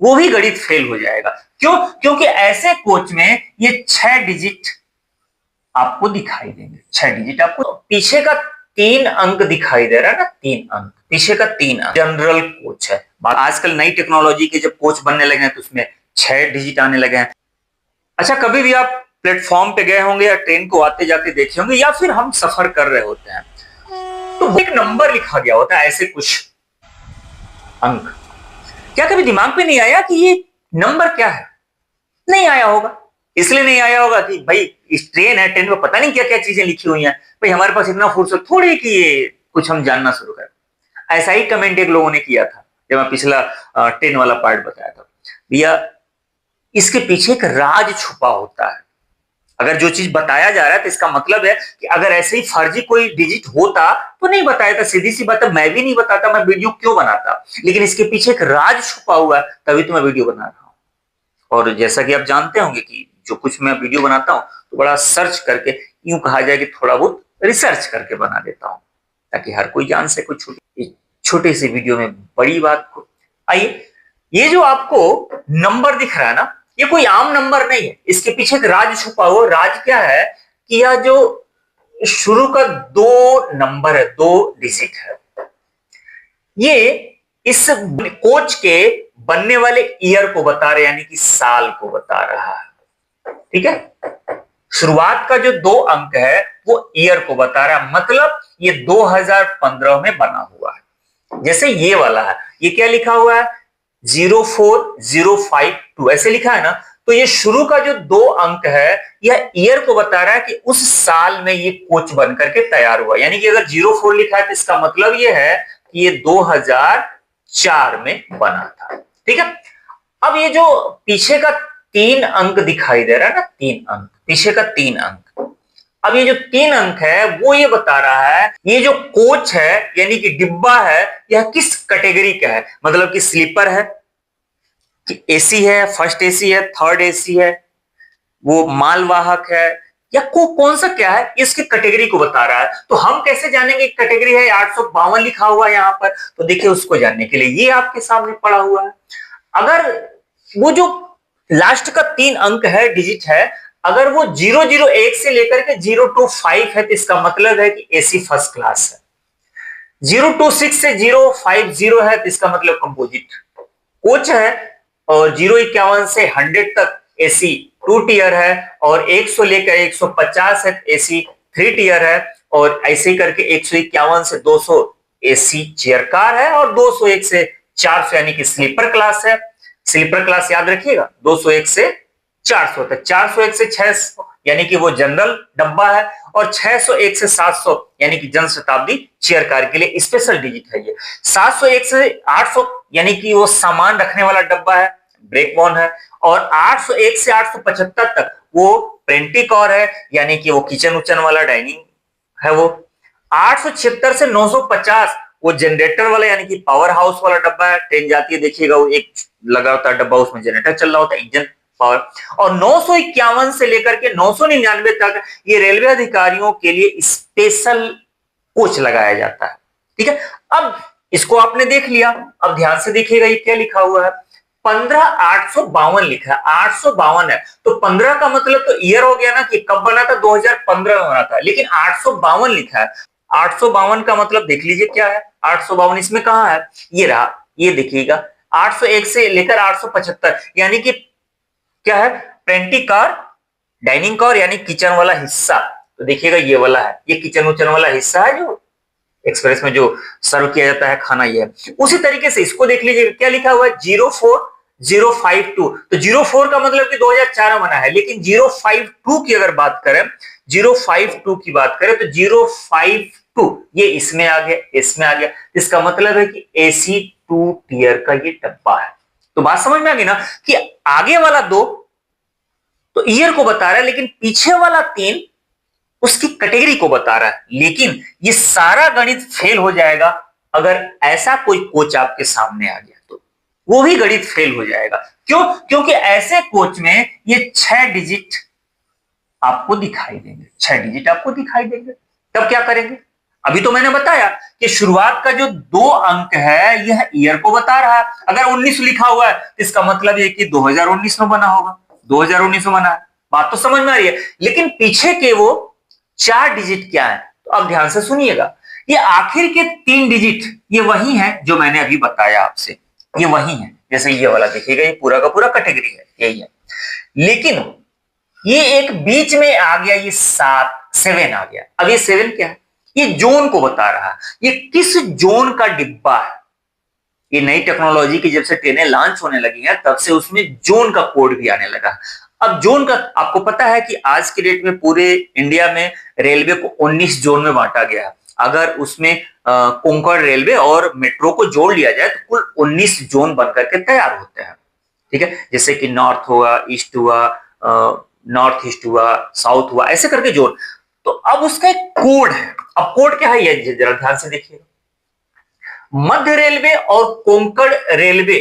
वो भी गणित फेल हो जाएगा। क्यों? क्योंकि ऐसे कोच में ये 6 डिजिट आपको दिखाई देंगे। 6 डिजिट आपको पीछे का 3 अंक दिखाई दे रहा है ना, 3 अंक पीछे का 3 अंक जनरल कोच है। आजकल नई टेक्नोलॉजी के जब कोच बनने लगे हैं तो उसमें 6 डिजिट आने लगे हैं। अच्छा, कभी भी आप प्लेटफॉर्म पे गए होंगे या ट्रेन को आते जाते देखे होंगे, या फिर हम सफर कर रहे होते हैं तो एक नंबर लिखा गया होता है, ऐसे कुछ अंक। क्या कभी दिमाग पे नहीं आया कि ये नंबर क्या है? नहीं आया होगा। इसलिए नहीं आया होगा कि भाई इस ट्रेन है, ट्रेन में पता नहीं क्या क्या चीजें लिखी हुई हैं, भाई हमारे पास इतना फुर्सत थोड़ी कि ये कुछ हम जानना शुरू करें। ऐसा ही कमेंट एक लोगों ने किया था जब मैं पिछला ट्रेन वाला पार्ट बताया था। भैया इसके पीछे एक राज छुपा होता है। अगर जो चीज बताया जा रहा है तो इसका मतलब है कि अगर ऐसे ही फर्जी कोई डिजिट होता तो नहीं बताया था। सीधी सी बात है, मैं भी नहीं बताता, मैं वीडियो क्यों बनाता। लेकिन इसके पीछे एक राज छुपा हुआ है, तभी तो मैं वीडियो बना रहा हूं। और जैसा कि आप जानते होंगे कि जो कुछ मैं वीडियो बनाता हूं तो बड़ा सर्च करके, यूं कहा जाए कि थोड़ा बहुत रिसर्च करके बना देता हूं, ताकि हर कोई जान सके कुछ छोटे से वीडियो में बड़ी बात को। आइए, ये जो आपको नंबर दिख रहा है ना, ये कोई आम नंबर नहीं है। इसके पीछे एक राज छुपा हुआ। राज क्या है कि यह जो शुरू का 2 नंबर है, 2 डिजिट है, ये इस कोच के बनने वाले ईयर को बता रहे, यानी कि साल को बता रहा है। ठीक है, शुरुआत का जो 2 अंक है वो ईयर को बता रहा है, मतलब ये 2015 में बना हुआ है। जैसे ये वाला है, ये क्या लिखा हुआ है 04052, ऐसे लिखा है ना, तो ये शुरू का जो 2 अंक है यह ईयर को बता रहा है कि उस साल में ये कोच बन करके तैयार हुआ। यानी कि अगर 04 लिखा है तो इसका मतलब ये है कि ये 2004 में बना था। ठीक है, अब ये जो पीछे का 3 अंक दिखाई दे रहा है ना, 3 अंक पीछे का 3 अंक, अब ये जो 3 अंक है वो ये बता रहा है ये जो कोच है यानी कि डिब्बा है, यह किस कैटेगरी का है। मतलब कि स्लीपर है, कि एसी है, फर्स्ट एसी है, थर्ड एसी है, वो मालवाहक है, या कौन सा क्या है, इसकी कैटेगरी को बता रहा है। तो हम कैसे जानेंगे कैटेगरी है? 852 लिखा हुआ है यहां पर, तो देखिए उसको जानने के लिए ये आपके सामने पड़ा हुआ है। अगर वो जो लास्ट का 3 अंक है, डिजिट है, अगर वो 001 से लेकर के 025 है तो इसका मतलब है कि एसी फर्स्ट क्लास है। 026 से 050 है तो इसका मतलब कंपोजिट कोच है। और 051 से 100 तक एसी 2 टियर है, और 100 लेकर 150 है एसी 3 टियर है, और ऐसे करके 151 से 200 एसी चेयर कार है, और 201 से 400 यानी कि स्लीपर क्लास है। स्लीपर क्लास याद रखिएगा, 201 से 400 तक। 401 से 600 यानी कि वो जनरल डब्बा है, और 601 से 700 यानी कि जन शताब्दी चेयर कार के लिए स्पेशल डिजिट है ये। 701 से 800 यानी कि वो सामान रखने वाला डब्बा है, ब्रेक बॉन है, और 801 से 875 तक वो पेंटी कॉर है, यानी कि वो किचन उचन वाला डाइनिंग है वो। 876 से 950 वो जनरेटर वाला यानी कि पावर हाउस वाला डब्बा है। ट्रेन जाती है देखिएगा, वो एक लगा होता है डब्बा, उसमें जनरेटर चल रहा होता है, इंजन पावर। और 951 से लेकर के 999 तक ये रेलवे अधिकारियों के लिए स्पेशल कोच लगाया जाता है। ठीक है, अब इसको आपने देख लिया, अब ध्यान से देखिएगा ये क्या लिखा हुआ है। 15852 लिखा है, 852 है, तो 15 का मतलब तो ईयर हो गया ना कि कब बना था, 2015 में बना था, लेकिन 852 लिखा है। 852 का मतलब देख लीजिए क्या है। 852 इसमें कहां है, ये रहा, ये देखिएगा। 801 से लेकर 875 यानी कि क्या है, पेंटी कार, डाइनिंग कार यानी किचन वाला हिस्सा। तो देखिएगा ये वाला है, ये किचन उचन वाला हिस्सा है जो एक्सप्रेस में जो सर्व किया जाता है खाना, ये है। उसी तरीके से इसको देख लीजिए क्या लिखा हुआ है, 04052। तो 04 का मतलब कि 2004 में बना है, लेकिन 052 की अगर बात करें, 052 की बात करें तो 052 ये इसमें आ गया, इसमें आ गया। इसका मतलब है कि एसी 2 टियर का ये डब्बा है। तो बात समझ में आ गई ना कि आगे वाला 2 तो ईयर को बता रहा है, लेकिन पीछे वाला 3 उसकी कैटेगरी को बता रहा है। लेकिन ये सारा गणित फेल हो जाएगा अगर ऐसा कोई कोच आपके सामने आ गया, तो वो भी गणित फेल हो जाएगा। क्यों? क्योंकि ऐसे कोच में ये 6 डिजिट आपको दिखाई देंगे, 6 डिजिट आपको दिखाई देंगे। तब क्या करेंगे, अभी तो मैंने बताया कि शुरुआत का जो 2 अंक है यह ईयर को बता रहा है। अगर 19 लिखा हुआ है तो इसका मतलब ये कि 2019 में बना होगा, 2019 में बना है। बात तो समझ में आ रही है। लेकिन पीछे के वो 4 डिजिट क्या है, तो अब ध्यान से सुनिएगा। ये आखिर के 3 डिजिट ये वही है जो मैंने अभी बताया आपसे, ये वही है। जैसे ये वाला देखिएगा, ये पूरा का पूरा कैटेगरी है, यही है। लेकिन ये एक बीच में आ गया, ये 7 आ गया। अब ये 7 क्या है? ये जोन को बता रहा है। ये किस जोन का डिब्बा है। ये नई टेक्नोलॉजी की जब से ट्रेनें लॉन्च होने लगी हैं तब से उसमें जोन का कोड भी आने लगा। अब जोन का आपको पता है कि आज के डेट में पूरे इंडिया में रेलवे को 19 जोन में बांटा गया है। अगर उसमें कोंकण रेलवे और मेट्रो को जोड़ लिया जाए तो कुल 19 जोन बनकर के तैयार होते हैं। ठीक है, जैसे कि नॉर्थ हुआ, ईस्ट हुआ, नॉर्थ ईस्ट हुआ, साउथ हुआ, ऐसे करके जोन। तो अब उसका एक कोड है। अब कोड क्या है ये जरा ध्यान से देखिएगा। मध्य रेलवे और कोंकण रेलवे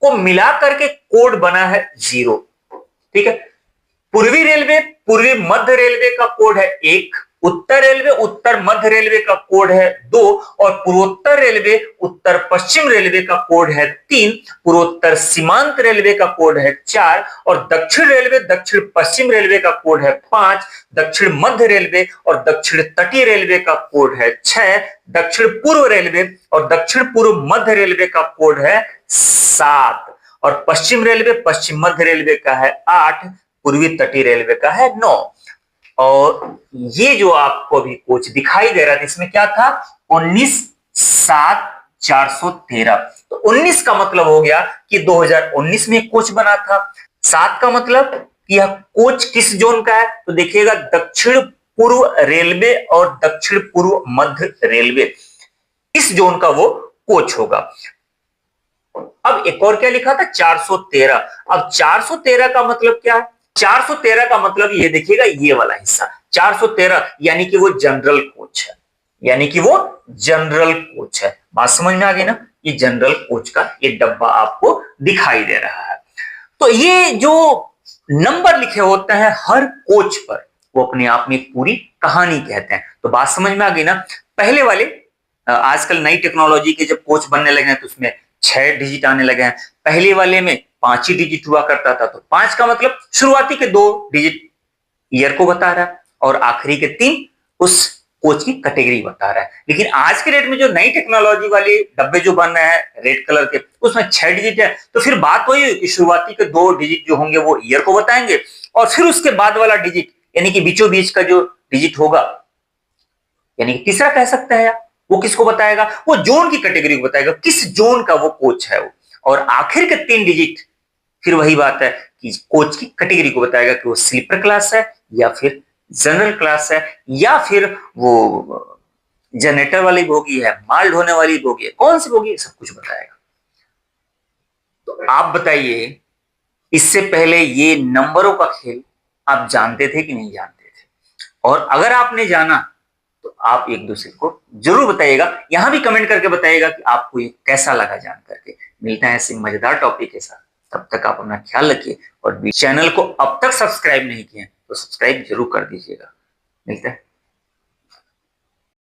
को मिला करके कोड बना है 0। ठीक है, पूर्वी रेलवे, पूर्वी मध्य रेलवे का कोड है 1, उत्तर रेलवे, उत्तर मध्य रेलवे का कोड है 2 और पूर्वोत्तर रेलवे, उत्तर पश्चिम रेलवे का कोड है 3, पूर्वोत्तर सीमांत रेलवे का कोड है 4 और दक्षिण रेलवे, दक्षिण पश्चिम रेलवे का कोड है 5, दक्षिण मध्य रेलवे और दक्षिण तटीय रेलवे का कोड है 6, दक्षिण पूर्व रेलवे और दक्षिण पूर्व मध्य रेलवे का कोड है 7 और पश्चिम रेलवे, पश्चिम मध्य रेलवे का है 8, पूर्वी तटीय रेलवे का है 9। और ये जो आपको अभी कोच दिखाई दे रहा था इसमें क्या था? 19 7 413। तो 19 का मतलब हो गया कि 2019 में कोच बना था। 7 का मतलब कि यह कोच किस जोन का है, तो देखिएगा दक्षिण पूर्व रेलवे और दक्षिण पूर्व मध्य रेलवे, इस जोन का वो कोच होगा। अब एक और क्या लिखा था? 413। अब 413 का मतलब क्या है? 413 का मतलब ये देखिएगा, ये वाला हिस्सा 413 यानी कि वो जनरल कोच है, यानी कि वो जनरल कोच है। बात समझ में आ गई ना? ये जनरल कोच का ये डब्बा आपको दिखाई दे रहा है। तो ये जो नंबर लिखे होते हैं हर कोच पर, वो अपने आप में एक पूरी कहानी कहते हैं। तो बात समझ में आ गई ना? पहले वाले आजकल नई टेक्नोलॉजी के जब कोच बनने लगे हैं तो उसमें 6 डिजिट आने लगे हैं। पहले वाले में 5 ही डिजिट हुआ करता था। तो 5 का मतलब शुरुआती के 2 डिजिट ईयर को बता रहा है और आखिरी के 3 उस कोच की कैटेगरी बता रहा है। लेकिन आज के डेट में जो नई टेक्नोलॉजी वाले डब्बे जो बन रहे हैं रेड कलर के, उसमें 6 डिजिट है। तो फिर बात वही, शुरुआती के 2 डिजिट जो होंगे वो ईयर को बताएंगे और फिर उसके बाद वाला डिजिट यानी कि बीचों बीच का जो डिजिट होगा, यानी कि तीसरा कह सकते हैं, वो किसको बताएगा? वो जोन की कैटेगरी को बताएगा, किस जोन का वो कोच है वो। और आखिर के 3 डिजिट फिर वही बात है कि कोच की कैटेगरी को बताएगा कि वो स्लीपर क्लास है या फिर जनरल क्लास है या फिर वो जनरेटर वाली बोगी है, माल ढोने वाली बोगी है, कौन सी बोगी है, सब कुछ बताएगा। तो आप बताइए, इससे पहले ये नंबरों का खेल आप जानते थे कि नहीं जानते थे? और अगर आपने जाना तो आप एक दूसरे को जरूर बताइएगा, यहां भी कमेंट करके बताइएगा कि आपको ये कैसा लगा जान करके। मिलता है ऐसे मजेदार टॉपिक के साथ, तब तक आप अपना ख्याल रखिए और चैनल को अब तक सब्सक्राइब नहीं किए तो सब्सक्राइब जरूर कर दीजिएगा। मिलता है।